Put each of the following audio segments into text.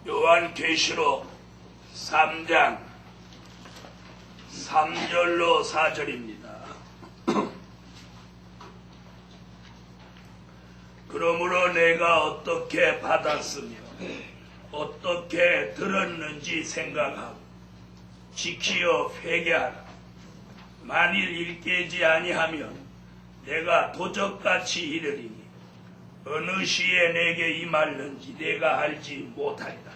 요한계시록 3장 3절로 4절입니다. 그러므로 내가 어떻게 받았으며 어떻게 들었는지 생각하고 지키어 회개하라. 만일 일깨지 아니하면 내가 도적같이 이르리니 어느 시에 내게 임할는지 내가 알지 못하리라.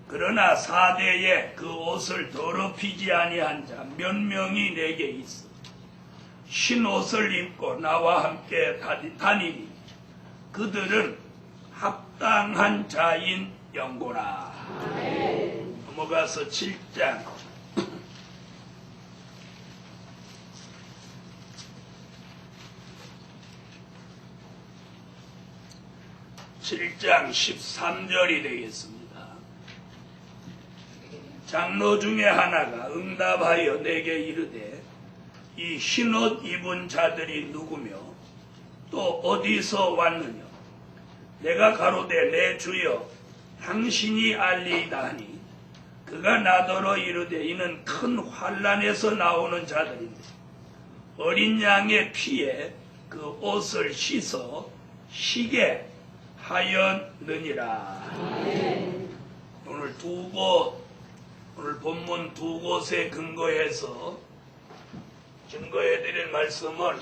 그러나 사대에 그 옷을 더럽히지 아니한 자 몇 명이 내게 있어 흰 옷을 입고 나와 함께 다니니 그들은 합당한 자인 영고라. 넘어가서 7장 13절이 되겠습니다. 장로 중에 하나가 응답하여 내게 이르되 이 흰옷 입은 자들이 누구며 또 어디서 왔느냐. 내가 가로되 내 주여 당신이 알리이다 하니 그가 나더러 이르되 이는 큰 환난에서 나오는 자들인데 어린 양의 피에 그 옷을 씻어 희게 하였느니라. 오늘 본문 두 곳에 근거해서 증거해드릴 말씀은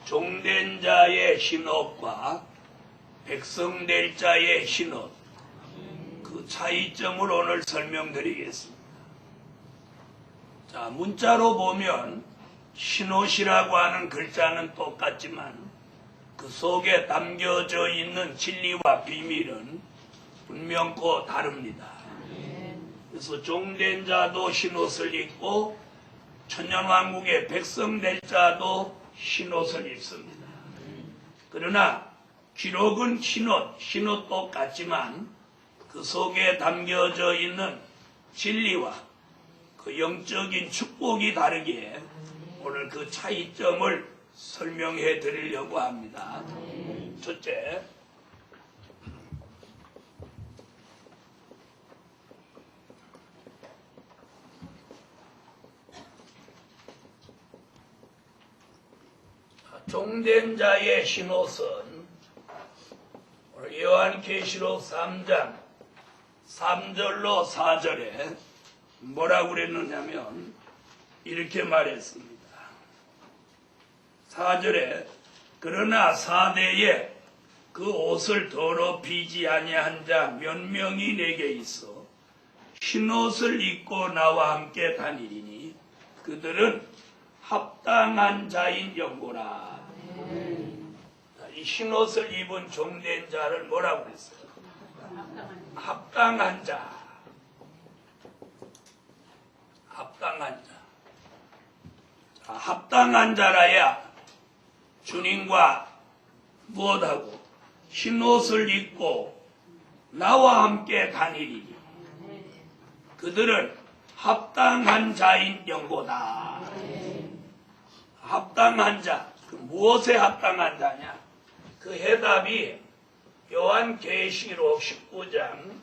종된 자의 흰옷과 백성될 자의 흰옷, 그 차이점을 오늘 설명드리겠습니다. 자, 문자로 보면 흰옷이라고 하는 글자는 똑같지만 그 속에 담겨져 있는 진리와 비밀은 분명코 다릅니다. 그래서 종된 자도 흰옷을 입고 천년왕국의 백성될 자도 흰옷을 입습니다. 그러나 기록은 흰옷 똑같지만 그 속에 담겨져 있는 진리와 그 영적인 축복이 다르기에 오늘 그 차이점을 설명해 드리려고 합니다. 첫째, 종된 자의 흰옷은 요한계시록 3장 3절로 4절에 뭐라고 그랬느냐면 이렇게 말했습니다. 4절에 그러나 사대에 그 옷을 더럽히지 아니한 자 몇 명이 내게 있어 흰옷을 입고 나와 함께 다니리니 그들은 합당한 자인 영고라. 이 흰옷을 입은 종된 자를 뭐라고 그랬어요? 합당한 자. 합당한 자. 자, 합당한 자라야 주님과 무엇하고 흰옷을 입고 나와 함께 다니리니 그들은 합당한 자인 영고다. 합당한 자, 그 무엇에 합당한 자냐? 그 해답이 요한계시록 19장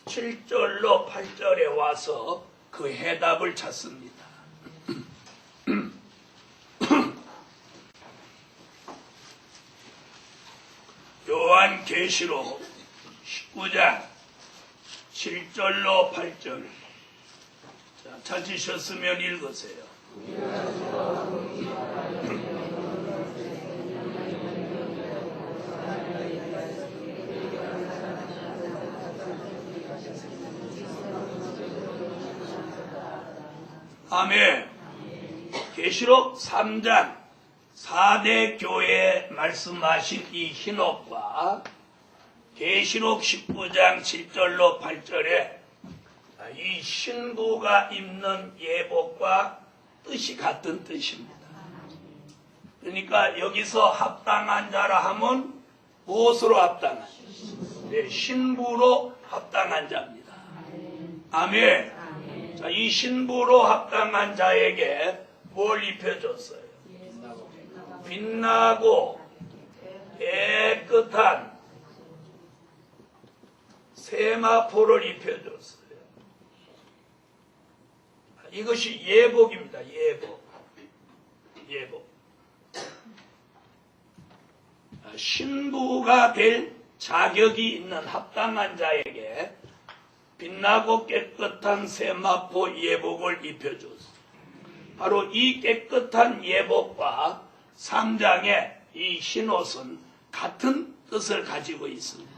7절로 8절에 와서 그 해답을 찾습니다. 요한계시록 19장 7절로 8절. 자, 찾으셨으면 읽으세요. 아멘. 계시록 3장 4대 교회에 말씀하신 이 흰옷과 계시록 19장 7절로 8절에 이 신부가 입는 예복과 뜻이 같은 뜻입니다. 그러니까 여기서 합당한 자라 하면 무엇으로 합당한 자? 네, 신부로 합당한 자입니다. 아멘. 자, 이 신부로 합당한 자에게 뭘 입혀줬어요? 빛나고 깨끗한 세마포를 입혀줬어요. 이것이 예복입니다. 예복. 신부가 될 자격이 있는 합당한 자에게 빛나고 깨끗한 세마포 예복을 입혀줬어요. 바로 이 깨끗한 예복과 3장의 이 흰옷은 같은 뜻을 가지고 있습니다.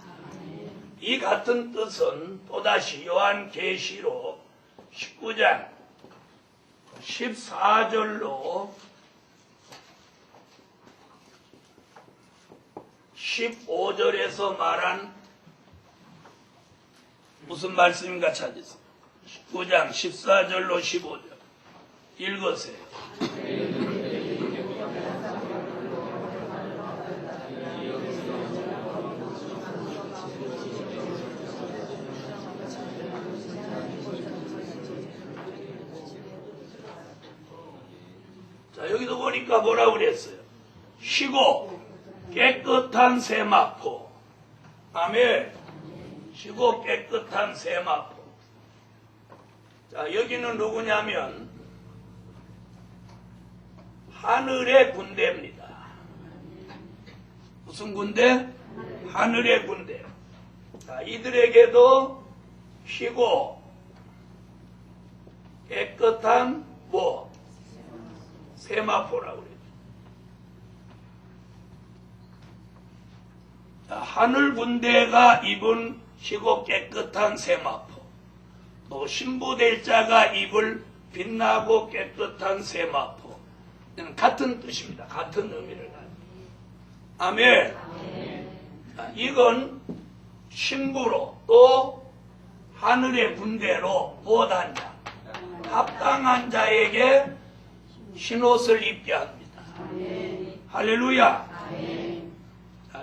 이 같은 뜻은 또다시 요한계시록 19장 14절로 15절에서 말한 무슨 말씀인가 찾으세요. 19장 14절로 15절 읽으세요. 자, 여기도 보니까 뭐라고 그랬어요? 쉬고 깨끗한 세마포. 아멘. 쉬고 깨끗한 세마포. 자, 여기는 누구냐면 하늘의 군대입니다. 무슨 군대? 하늘의 군대. 자, 이들에게도 쉬고 깨끗한 뭐? 세마포라고 그래요. 하늘 군대가 입은 희고 깨끗한 세마포, 또 신부될 자가 입을 빛나고 깨끗한 세마포, 같은 뜻입니다. 같은 의미를 가지고. 아멘. 이건 신부로 또 하늘의 군대로 무엇한 자, 합당한 자에게 흰옷을 입게 합니다. 할렐루야.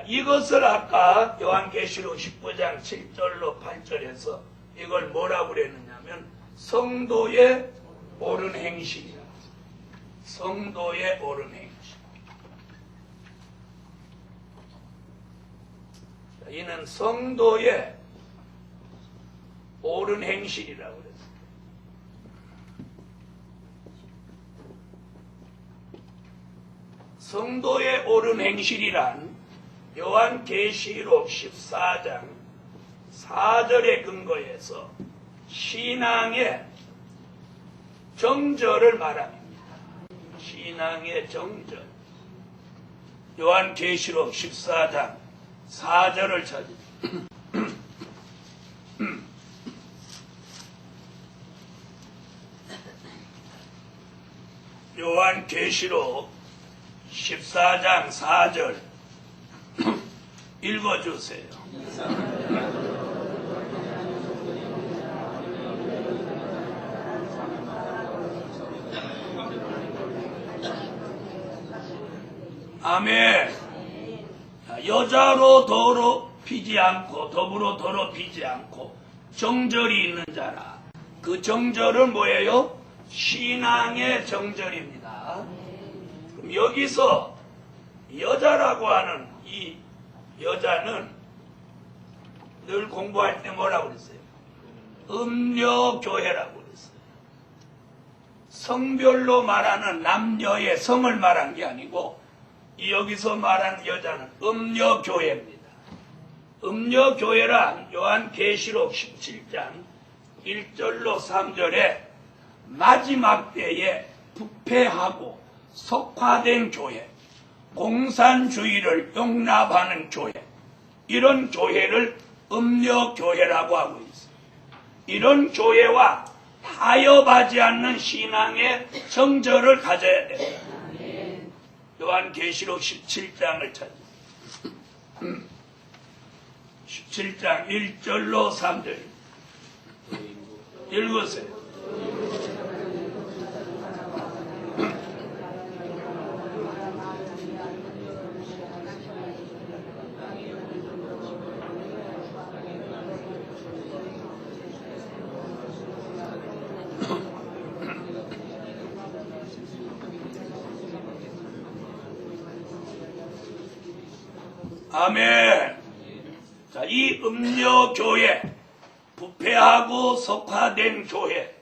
이것을 아까 요한계시록 19장 7절로 8절에서 이걸 뭐라고 그랬느냐면 성도의 옳은 행실이라. 성도의 옳은 행실. 이는 성도의 옳은 행실이라고 그랬어요. 성도의 옳은 행실이란 요한계시록 14장 4절에 근거해서 신앙의 정절을 말합니다. 신앙의 정절. 요한계시록 14장 4절을 찾으세요. 요한계시록 14장 4절 읽어주세요. 아멘. 여자로 더럽히지 않고 더불어 더럽히지 않고 정절이 있는 자라. 그 정절은 뭐예요? 신앙의 정절입니다. 그럼 여기서 여자라고 하는 이 여자는 늘 공부할 때 뭐라고 그랬어요? 음녀교회라고 그랬어요. 성별로 말하는 남녀의 성을 말한 게 아니고 여기서 말하는 여자는 음녀교회입니다. 음녀교회란 요한계시록 17장 1절로 3절에 마지막 때에 부패하고 속화된 교회, 공산주의를 용납하는 교회, 이런 교회를 음녀교회라고 하고 있어요. 이런 교회와 타협하지 않는 신앙의 정절을 가져야 된다. 요한계시록 17장을 찾아. 17장 1절로 3절 읽으세요. 아멘. 자, 이 음녀교회, 부패하고 속화된 교회,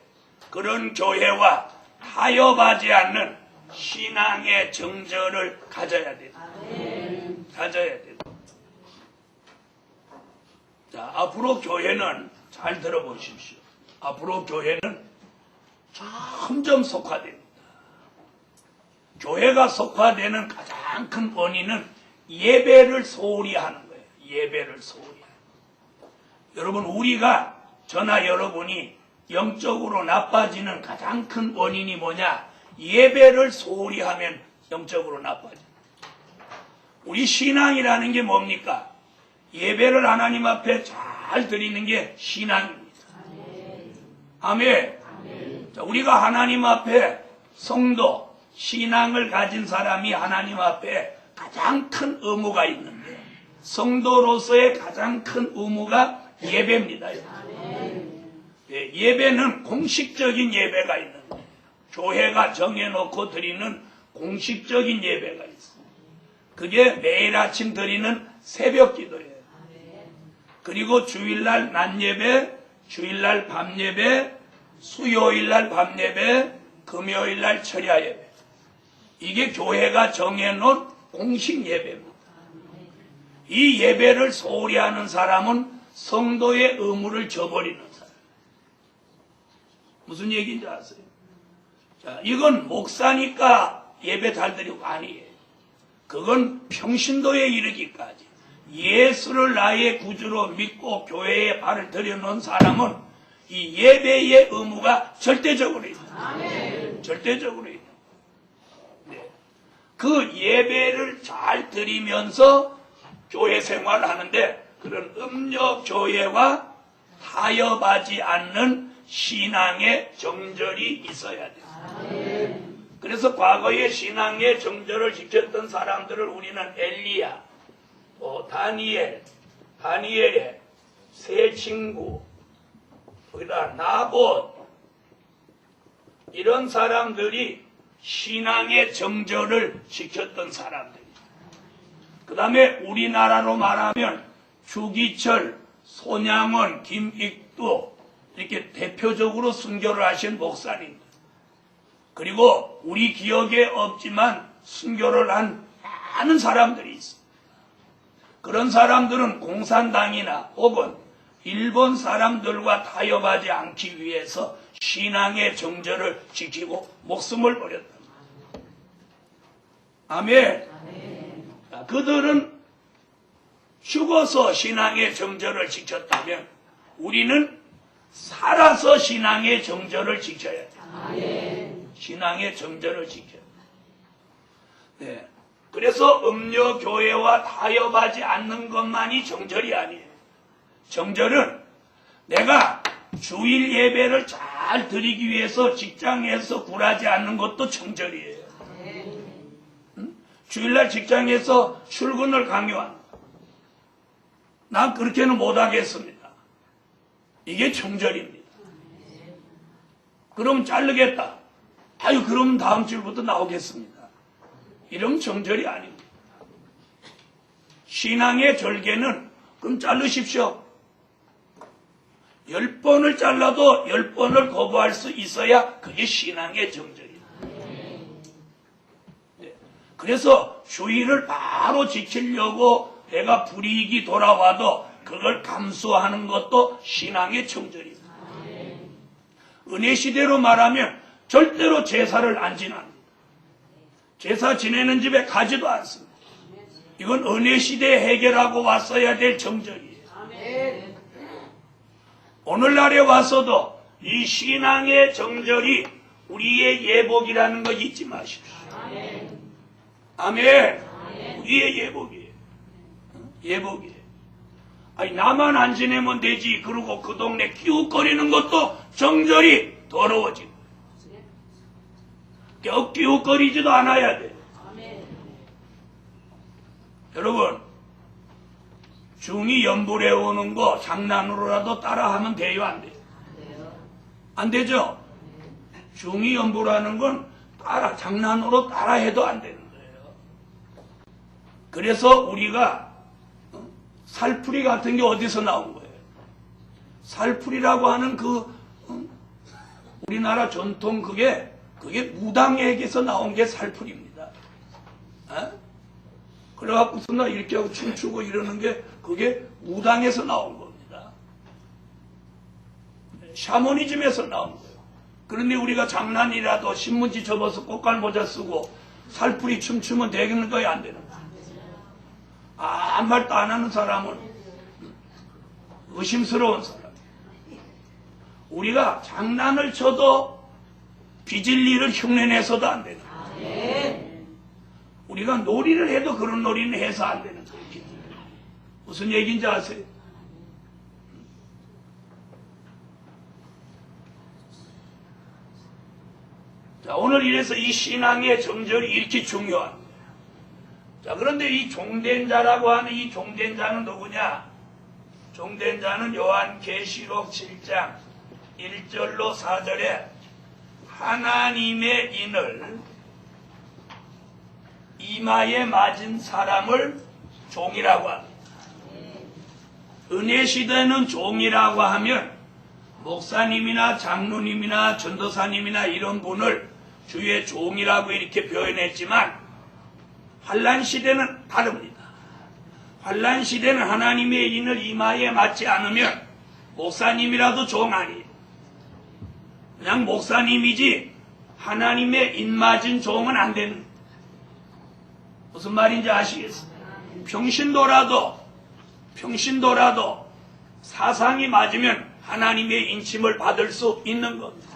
그런 교회와 타협하지 않는 신앙의 정절을 가져야 된다. 가져야 된다. 자, 앞으로 교회는 잘 들어보십시오. 앞으로 교회는 점점 속화됩니다. 교회가 속화되는 가장 큰 원인은 예배를 소홀히 하는 거예요. 예배를 소홀히 하는 거예요. 여러분, 우리가 저나 여러분이 영적으로 나빠지는 가장 큰 원인이 뭐냐? 예배를 소홀히 하면 영적으로 나빠져요. 우리 신앙이라는 게 뭡니까? 예배를 하나님 앞에 잘 드리는 게 신앙입니다. 아멘. 자, 우리가 하나님 앞에 성도, 신앙을 가진 사람이 하나님 앞에 가장 큰 의무가 있는데, 성도로서의 가장 큰 의무가 예배입니다. 예, 예배는 공식적인 예배가 있는데, 교회가 정해놓고 드리는 공식적인 예배가 있습니다. 그게 매일 아침 드리는 새벽 기도예요. 그리고 주일날 낮 예배, 주일날 밤 예배, 수요일날 밤 예배, 금요일날 철야 예배. 이게 교회가 정해놓은 공식 예배입니다. 이 예배를 소홀히 하는 사람은 성도의 의무를 저버리는 사람. 무슨 얘기인지 아세요? 자, 이건 목사니까 예배 잘 드리고 아니에요. 그건 평신도에 이르기까지 예수를 나의 구주로 믿고 교회에 발을 들여놓은 사람은 이 예배의 의무가 절대적으로 있다. 절대적으로 있다. 그 예배를 잘 드리면서 교회 생활을 하는데, 그런 음녀교회와 타협하지 않는 신앙의 정절이 있어야 돼요. 그래서 과거의 신앙의 정절을 지켰던 사람들을 우리는 엘리야, 다니엘의 세 친구, 거기다 나봇, 이런 사람들이 신앙의 정절을 지켰던 사람들입니다. 그 다음에 우리나라로 말하면 주기철, 손양원, 김익두, 이렇게 대표적으로 순교를 하신 목사님들, 그리고 우리 기억에 없지만 순교를 한 많은 사람들이 있습니다. 그런 사람들은 공산당이나 혹은 일본 사람들과 타협하지 않기 위해서 신앙의 정절을 지키고 목숨을 버렸다. 아멘. 그들은 죽어서 신앙의 정절을 지켰다면 우리는 살아서 신앙의 정절을 지켜야 돼. 신앙의 정절을 지켜야 돼. 네. 그래서 음녀교회와 타협하지 않는 것만이 정절이 아니에요. 정절은 내가 주일 예배를 잘 드리기 위해서 직장에서 굴하지 않는 것도 정절이에요. 응? 주일날 직장에서 출근을 강요한다. 난 그렇게는 못하겠습니다. 이게 정절입니다. 그럼 자르겠다. 아유, 그럼 다음 주부터 나오겠습니다. 이러면 정절이 아닙니다. 신앙의 절개는 그럼 자르십시오. 10번을 잘라도 10번을 거부할 수 있어야 그게 신앙의 정절이에요. 네. 그래서 주의를 바로 지키려고 내가 불이익이 돌아와도 그걸 감수하는 것도 신앙의 정절입니다. 은혜 시대로 말하면 절대로 제사를 안 지납니다. 제사 지내는 집에 가지도 않습니다. 이건 은혜 시대에 해결하고 왔어야 될 정절이에요. 오늘날에 와서도 이 신앙의 정절이 우리의 예복이라는 거 잊지 마십시오. 아멘. 우리의 예복이에요. 예복이에요. 아니, 나만 안 지내면 되지. 그러고 그 동네 기웃거리는 것도 정절이 더러워지고. 기웃거리지도 않아야 돼. 여러분, 중이 연불해 오는 거 장난으로라도 따라하면 돼요, 안 돼요? 안 되죠? 중이 연불하는 건 장난으로 따라해도 안 되는 거예요. 그래서 우리가 살풀이 같은 게 어디서 나온 거예요? 살풀이라고 하는 우리나라 전통 그게 무당에게서 나온 게 살풀이입니다. 그래갖고서 나 이렇게 하고 춤추고 이러는 게 그게 무당에서 나온 겁니다. 샤머니즘에서 나온 거예요. 그런데 우리가 장난이라도 신문지 접어서 꽃갈 모자 쓰고 살풀이 춤추면 되는 거야, 안 되는 거야? 아무 말도 안 하는 사람은 의심스러운 사람. 우리가 장난을 쳐도 빚을 일을 흉내내서도 안 되는 거야. 우리가 놀이를 해도 그런 놀이는 해서 안 되는 거예요. 무슨 얘기인지 아세요? 자, 오늘 이래서 이 신앙의 정절이 이렇게 중요한 거예요. 자, 그런데 이 종된 자라고 하는 이 종된 자는 누구냐? 종된 자는 요한계시록 7장 1절로 4절에 하나님의 인을 이마에 맞은 사람을 종이라고 합니다. 은혜 시대는 종이라고 하면 목사님이나 장로님이나 전도사님이나 이런 분을 주의 종이라고 이렇게 표현했지만 환란 시대는 다릅니다. 환란 시대는 하나님의 인을 이마에 맞지 않으면 목사님이라도 종 아니에요. 그냥 목사님이지 하나님의 인 맞은 종은 안 되는 거예요. 무슨 말인지 아시겠어요? 평신도라도 사상이 맞으면 하나님의 인침을 받을 수 있는 겁니다.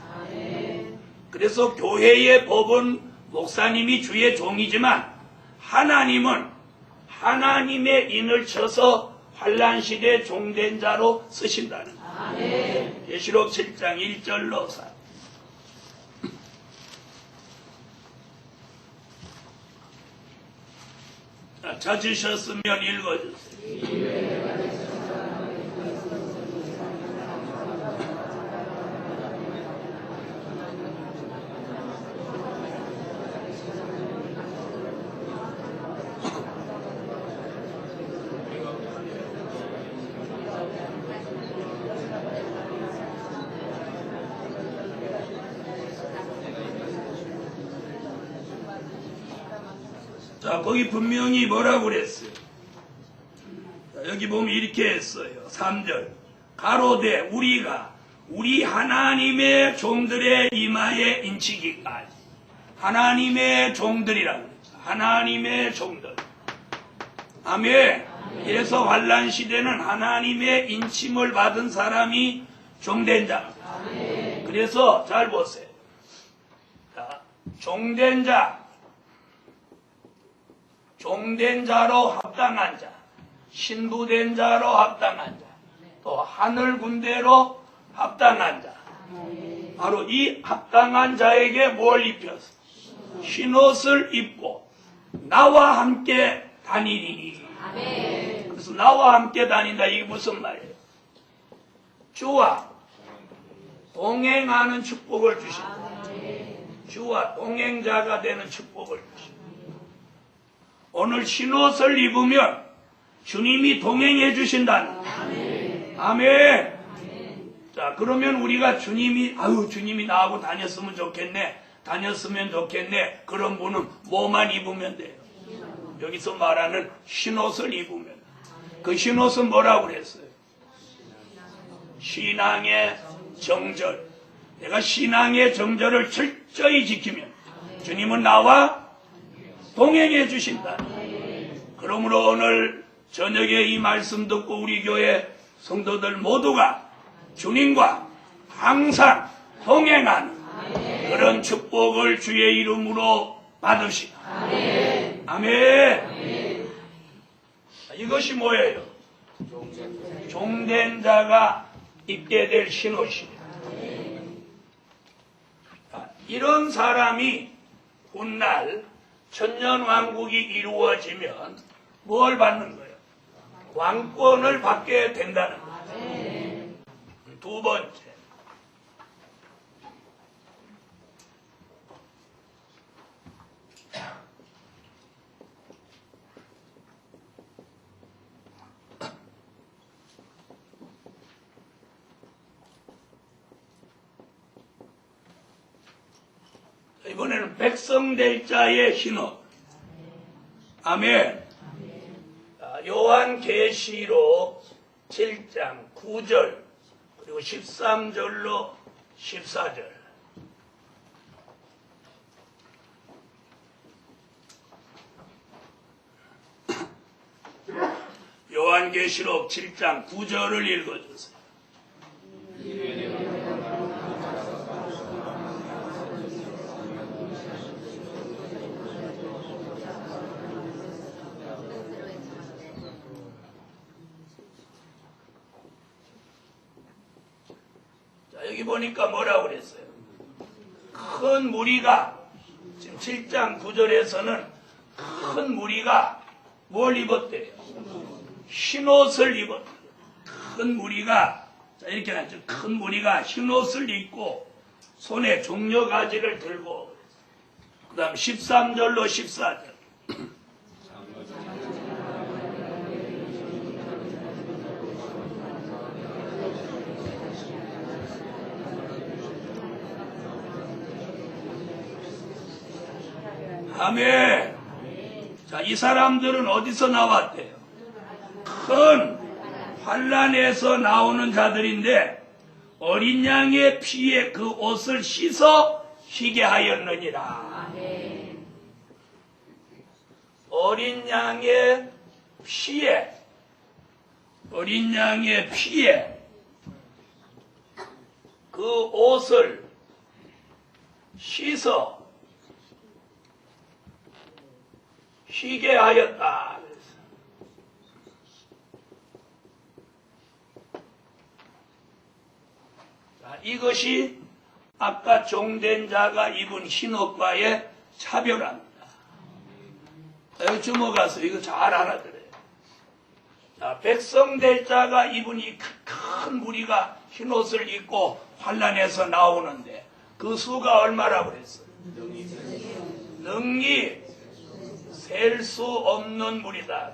그래서 교회의 법은 목사님이 주의 종이지만 하나님은 하나님의 인을 쳐서 환란시대 종된 자로 쓰신다는 거예요. 계시록 7장 1절로 4. 찾으셨으면 읽어주세요. 자, 거기 분명히 뭐라고 그랬어요? 자, 여기 보면 이렇게 했어요. 3절. 가로되 우리 하나님의 종들의 이마에 인치기까지. 하나님의 종들이라고 그랬어요. 하나님의 종들. 아멘. 그래서 환란 시대는 하나님의 인침을 받은 사람이 종된 자. 그래서 잘 보세요. 자, 종된 자. 종된 자로 합당한 자, 신부된 자로 합당한 자, 또 하늘 군대로 합당한 자. 바로 이 합당한 자에게 뭘 입혀서? 흰옷을 입고 나와 함께 다니리니. 그래서 나와 함께 다닌다, 이게 무슨 말이에요? 주와 동행하는 축복을 주신다. 주와 동행자가 되는 축복을 주신다. 오늘 흰옷을 입으면 주님이 동행해 주신다는 거예요. 아멘. 자, 그러면 우리가 주님이 나하고 다녔으면 좋겠네. 그런 분은 뭐만 입으면 돼요? 여기서 말하는 흰옷을 입으면. 그 흰옷은 뭐라고 그랬어요? 신앙의 정절. 내가 신앙의 정절을 철저히 지키면 주님은 나와 동행해 주신다. 그러므로 오늘 저녁에 이 말씀 듣고 우리 교회 성도들 모두가 주님과 항상 동행하는 그런 축복을 주의 이름으로 받으시라. 아멘. 이것이 뭐예요? 종된 자가 입게 될 신호시입니다. 이런 사람이 훗날 천년왕국이 이루어지면 뭘 받는 거예요? 왕권을 받게 된다는 거예요. 두 번째, 이번에는 백성 될 자의 신호. 아멘. 요한계시록 7장 9절 그리고 13절로 14절. 요한계시록 7장 9절을 읽어주세요. 여기 보니까 뭐라고 그랬어요? 큰 무리가, 지금 7장 9절에서는 큰 무리가 뭘 입었대요? 흰옷을 입었대요. 큰 무리가, 자, 이렇게 하죠. 큰 무리가 흰옷을 입고 손에 종려가지를 들고, 그 다음 13절로 14절. 아멘. 자, 이 사람들은 어디서 나왔대요? 큰 환란에서 나오는 자들인데 어린 양의 피에 그 옷을 씻어 희게 하였느니라. 어린 양의 피에 그 옷을 씻어 희게 하였다. 자, 이것이 아까 종된 자가 입은 흰옷과의 차별합니다. 여기 주목하서 이거 잘 알아들어요. 자, 백성 될 자가 입은 이 큰 무리가 흰옷을 입고 환란에서 나오는데 그 수가 얼마라고 그랬어요? 능히 셀 수 없는 무리다.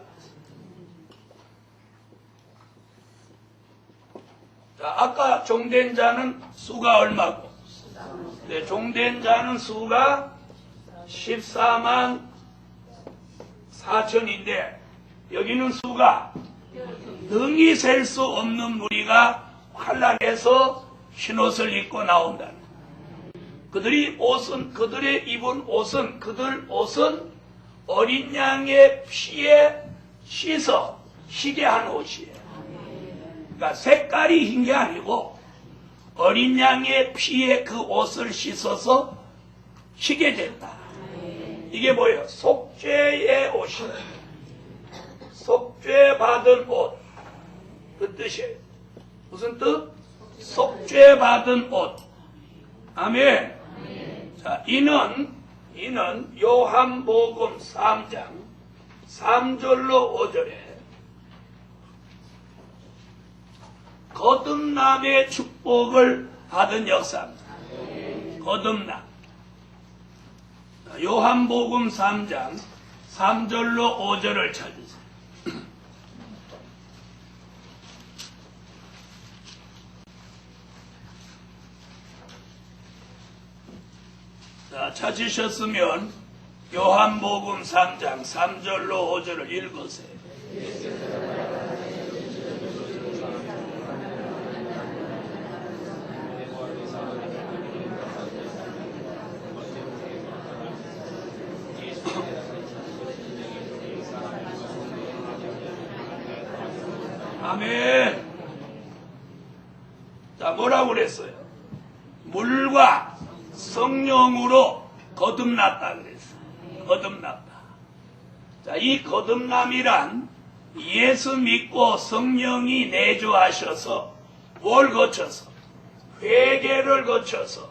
자, 아까 종된 자는 수가 얼마고? 네, 종된 자는 수가 14만 4천인데 여기는 수가 능히 셀 수 없는 무리가 환란에서 흰옷을 입고 나온다. 그들의 입은 옷은 어린 양의 피에 씻어 희게 한 옷이에요. 그러니까 색깔이 흰 게 아니고 어린 양의 피에 그 옷을 씻어서 희게 된다. 이게 뭐예요? 속죄의 옷이에요. 속죄 받은 옷. 그 뜻이에요. 무슨 뜻? 속죄 받은 옷. 아멘. 자, 이는 요한복음 3장 3절로 5절에 거듭남의 축복을 받은 역사입니다. 거듭남. 요한복음 3장 3절로 5절을 찾으세요. 자, 찾으셨으면 요한복음 3장 3절로 5절을 읽으세요. 아멘. 자, 뭐라고 그랬어요? 물과 성령으로 거듭났다 그랬어요. 거듭났다. 자, 이 거듭남이란 예수 믿고 성령이 내주하셔서 뭘 거쳐서? 회개를 거쳐서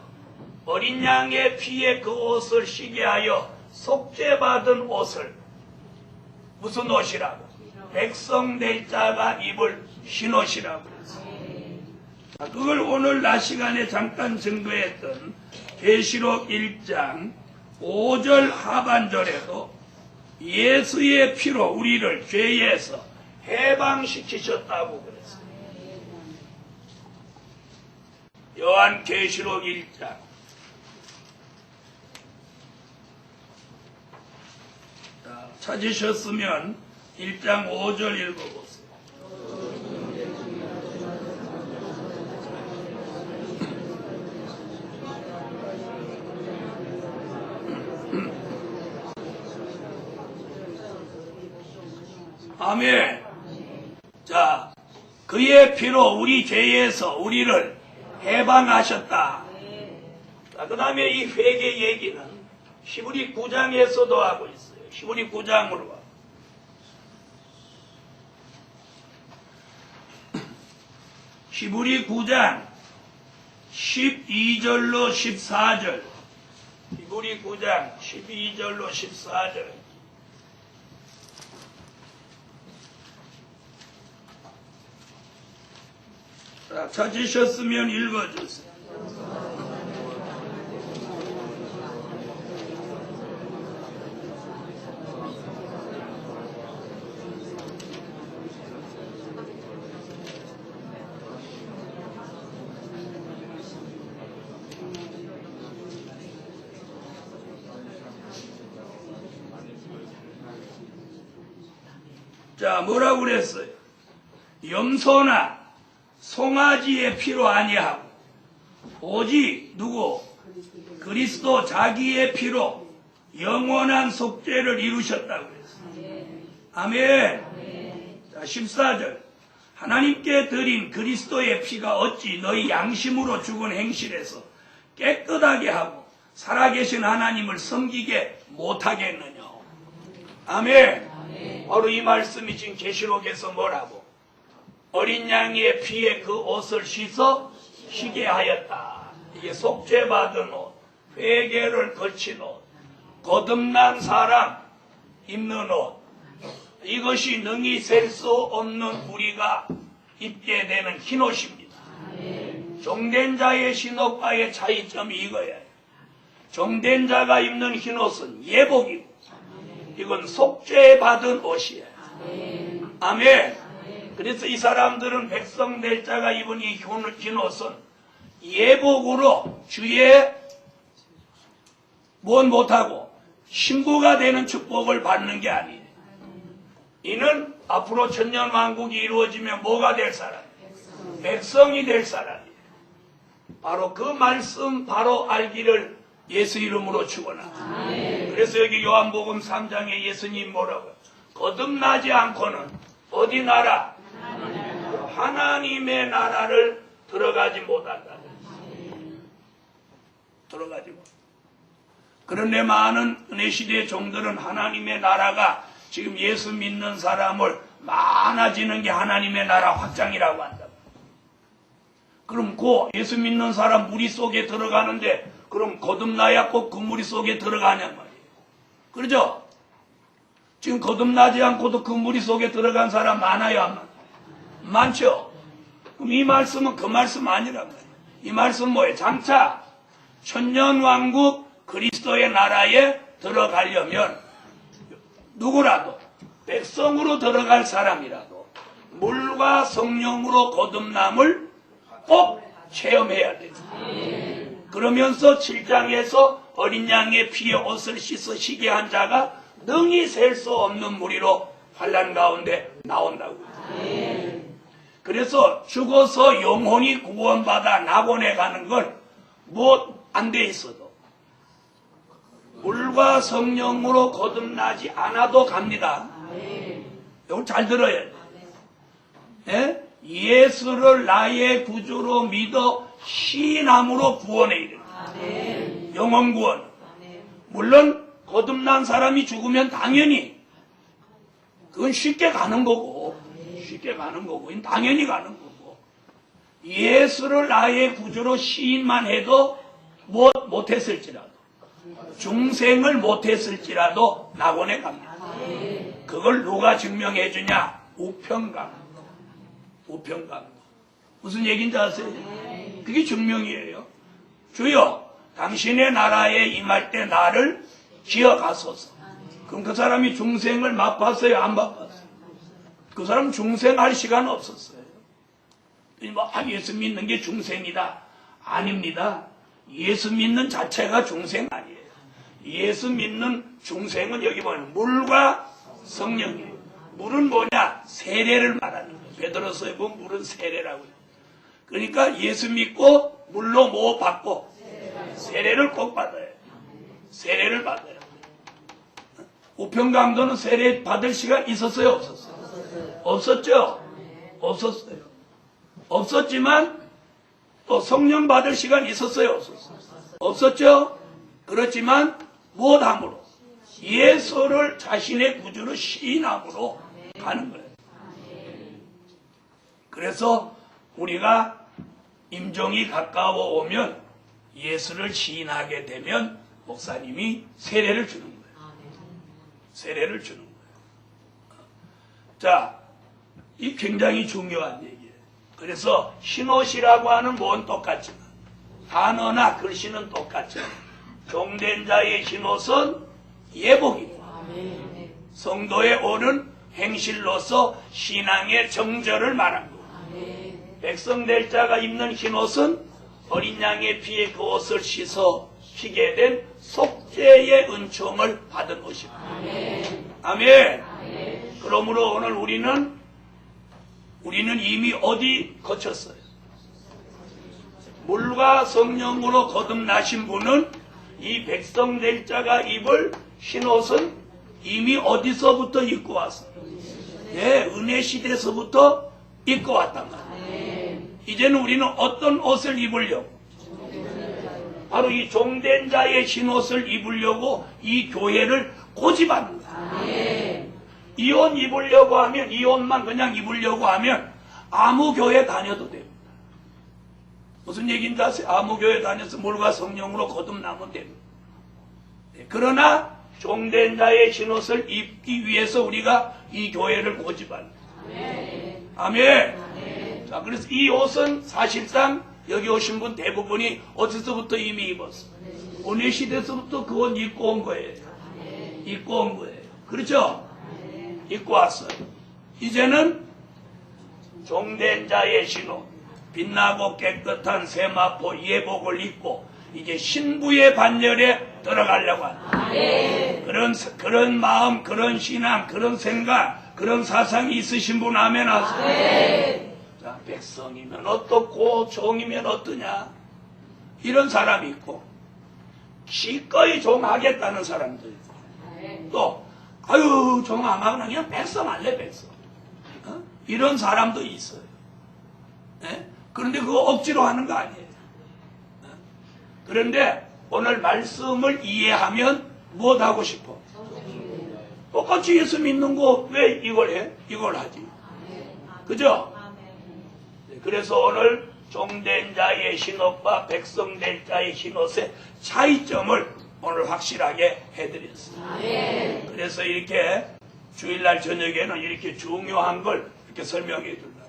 어린 양의 피에 그 옷을 쉬게 하여 속죄받은 옷을 무슨 옷이라고? 백성 될 자가 입을 흰옷이라고 그랬어요. 그걸 오늘 낮 시간에 잠깐 증거했던 계시록 1장 5절 하반절에도 예수의 피로 우리를 죄에서 해방시키셨다고 그랬어요. 요한 계시록 1장 찾으셨으면 1장 5절 읽어보세요. 아멘. 자, 그의 피로 우리 죄에서 우리를 해방하셨다. 자, 그 다음에 이 회개 얘기는 히브리 9장에서도 하고 있어요. 히브리 9장으로 와. 히브리 9장 12절로 14절. 히브리 9장 12절로 14절. 자, 찾으셨으면 읽어주세요. 자, 뭐라고 그랬어요? 염소나 송아지의 피로 아니하고 오직 누구? 그리스도 자기의 피로 영원한 속죄를 이루셨다고 그랬어요. 아멘. 자, 14절. 하나님께 드린 그리스도의 피가 어찌 너희 양심으로 죽은 행실에서 깨끗하게 하고 살아계신 하나님을 섬기게 못하겠느냐. 아멘. 바로 이 말씀이 지금 계시록에서 뭐라고? 어린 양의 피에 그 옷을 씻어 쉬게 하였다. 이게 속죄받은 옷, 회개를 거친 옷, 거듭난 사람 입는 옷. 이것이 능히 셀 수 없는 우리가 입게 되는 흰옷입니다. 종된 자의 흰옷과의 차이점이 이거예요. 종된 자가 입는 흰옷은 예복이고 이건 속죄받은 옷이에요. 아멘. 그래서 이 사람들은 백성 될 자가 입은 이 흰옷은 예복으로 주의 뭔 못하고 신부가 되는 축복을 받는 게 아니에요. 이는 앞으로 천년왕국이 이루어지면 뭐가 될 사람? 백성이 될 사람이에요. 바로 그 말씀 바로 알기를 예수 이름으로 축원합니다. 그래서 여기 요한복음 3장에 예수님 뭐라고요? 거듭나지 않고는 어디 나라? 하나님의 나라를 들어가지 못한다. 들어가지 못. 그런데 많은 은혜 시대의 종들은 하나님의 나라가 지금 예수 믿는 사람을 많아지는 게 하나님의 나라 확장이라고 한다. 그럼 그 예수 믿는 사람 무리 속에 들어가는데 그럼 거듭나야 꼭 그 무리 속에 들어가냔 말이에요. 그러죠? 지금 거듭나지 않고도 그 무리 속에 들어간 사람 많아요, 안 많아요? 많죠? 그럼 이 말씀은 그 말씀 아니란 말이에요. 이 말씀은 뭐예요? 장차 천년왕국 그리스도의 나라에 들어가려면 누구라도 백성으로 들어갈 사람이라도 물과 성령으로 거듭남을 꼭 체험해야 돼요. 그러면서 7장에서 어린 양의 피에 옷을 씻어 쉬게 한 자가 능히 셀 수 없는 무리로 환난 가운데 나온다고. 그래서 죽어서 영혼이 구원받아 낙원에 가는 건 뭐 안 돼 있어도 물과 성령으로 거듭나지 않아도 갑니다. 이거 잘 들어야 돼. 예? 예수를 나의 구주로 믿어 시인함으로 구원에 이르는 영원 구원. 물론 거듭난 사람이 죽으면 당연히 그건 쉽게 가는 거고, 쉽게 가는 거고, 당연히 가는 거고, 예수를 나의 구주로 시인만 해도 못했을지라도, 중생을 못했을지라도 낙원에 갑니다. 그걸 누가 증명해 주냐? 우편강. 우편강. 무슨 얘기인지 아세요? 그게 증명이에요. 주여, 당신의 나라에 임할 때 나를 기억하소서. 그럼 그 사람이 중생을 맛봤어요? 안 맛봤어요? 그 사람은 중생할 시간 없었어요. 예수 믿는 게 중생이다. 아닙니다. 예수 믿는 자체가 중생 아니에요. 예수 믿는 중생은 여기 보면 물과 성령이에요. 물은 뭐냐? 세례를 말하는 거예요. 베드로서에 보면 물은 세례라고요. 그러니까 예수 믿고 물로 뭐 받고? 세례를 꼭 받아요. 세례를 받아요. 우편강도는 세례 받을 시간 있었어요? 없었어요? 없었죠? 없었어요. 없었지만 또 성령 받을 시간 있었어요? 없었어요? 없었죠? 그렇지만 무엇함으로? 예수를 자신의 구주로 시인함으로 가는 거예요. 그래서 우리가 임종이 가까워 오면 예수를 시인하게 되면 목사님이 세례를 주는 거예요. 세례를 주는 거예요. 자, 이 굉장히 중요한 얘기예요. 그래서 흰옷이라고 하는 건 똑같지만 단어나 글씨는 똑같지만 종된 자의 흰옷은 예복이고 성도의 오는 행실로서 신앙의 정절을 말한 거고 백성될 자가 입는 흰옷은 어린 양의 피에 그 옷을 씻어 피게 된 속죄의 은총을 받은 옷입니다. 아멘. 그러므로 오늘 우리는 이미 어디 거쳤어요? 물과 성령으로 거듭나신 분은 이 백성될 자가 입을 흰옷은 이미 어디서부터 입고 왔어요? 네, 은혜 시대에서부터 입고 왔단 말이에요. 이제는 우리는 어떤 옷을 입으려고? 바로 이 종된 자의 흰옷을 입으려고 이 교회를 고집합니다. 이 옷 입으려고 하면, 이 옷만 그냥 입으려고 하면 아무 교회 다녀도 됩니다. 무슨 얘기인지 아세요? 아무 교회 다녀서 물과 성령으로 거듭나면 됩니다. 그러나 종된 자의 흰옷을 입기 위해서 우리가 이 교회를 고집합니다. 아멘. 자, 그래서 이 옷은 사실상 여기 오신 분 대부분이 어디서부터 이미 입었어요? 은혜 시대에서부터 그 옷 입고 온 거예요. 입고 온 거예요. 그렇죠? 입고 왔어요. 이제는 종된 자의 흰옷, 빛나고 깨끗한 세마포 예복을 입고 이제 신부의 반열에 들어가려고 하는 그런 마음, 그런 신앙, 그런 생각, 그런 사상이 있으신 분 아멘 하세요. 자, 백성이면 어떻고 종이면 어떠냐? 이런 사람이 있고 기꺼이 종하겠다는 사람도 있고 또 아유 종 안 하거나 그냥 백성 할래 백성 이런 사람도 있어요. 그런데 그거 억지로 하는 거 아니에요. 그런데 오늘 말씀을 이해하면 무엇 하고 싶어? 똑같이 예수 믿는 거 왜 이걸 해? 이걸 하지. 그죠? 그래서 오늘 종된 자의 흰옷과 백성될 자의 흰옷의 차이점을 오늘 확실하게 해드렸어요. 그래서 이렇게 주일날 저녁에는 이렇게 중요한 걸 이렇게 설명해 줄다.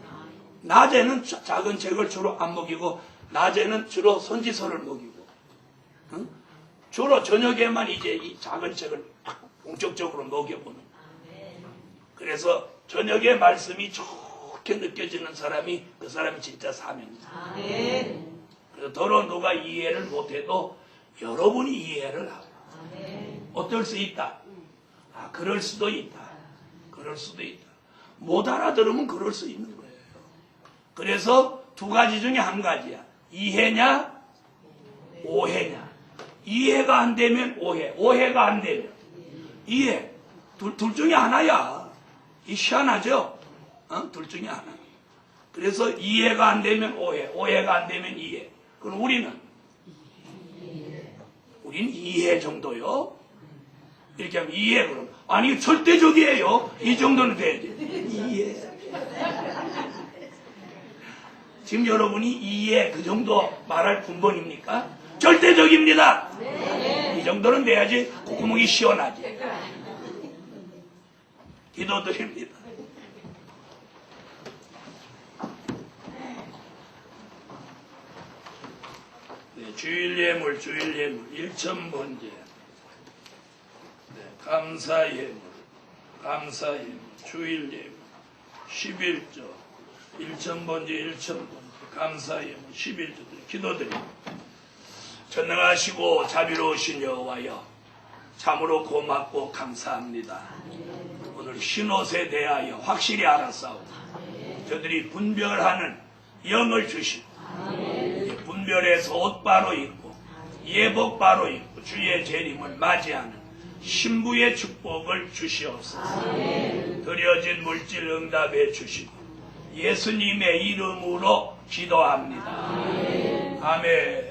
낮에는 작은 책을 주로 안 먹이고 낮에는 주로 선지서를 먹이고 주로 저녁에만 이제 이 작은 책을 본격적으로 먹여보는. 그래서 저녁에 말씀이 좋게 느껴지는 사람이 그 사람이 진짜 사명입니다. 그래서 더러 누가 이해를 못해도 여러분이 이해를 하고 어떨 수 있다. 아, 그럴 수도 있다. 그럴 수도 있다. 못 알아들으면 그럴 수 있는 거예요. 그래서 두 가지 중에 한 가지야. 이해냐 오해냐. 이해가 안 되면 오해, 오해가 안 되면 이해. 둘 중에 하나야. 이 희한하죠? 둘 중에 하나. 그래서 이해가 안 되면 오해, 오해가 안 되면 이해. 그럼 우리는 이해 정도요. 이렇게 하면 이해 그럼. 아니 절대적이에요. 이 정도는 돼야지. 이해. 지금 여러분이 이해 그 정도 말할 군번입니까? 절대적입니다. 이 정도는 돼야지 콧구멍이 시원하지. 기도드립니다. 네, 주일예물 1,000번째. 네, 감사예물 주일예물 11조 1,000번째 감사예물 11조 기도드립니다. 전능하시고 자비로우신 여호와여, 참으로 고맙고 감사합니다. 오늘 신옷에 대하여 확실히 알았사오고 저들이 분별하는 영을 주시고 분별해서 옷바로 입고 예복바로 입고 주의 재림을 맞이하는 신부의 축복을 주시옵소서. 드려진 물질 응답해 주시고 예수님의 이름으로 기도합니다. 아멘.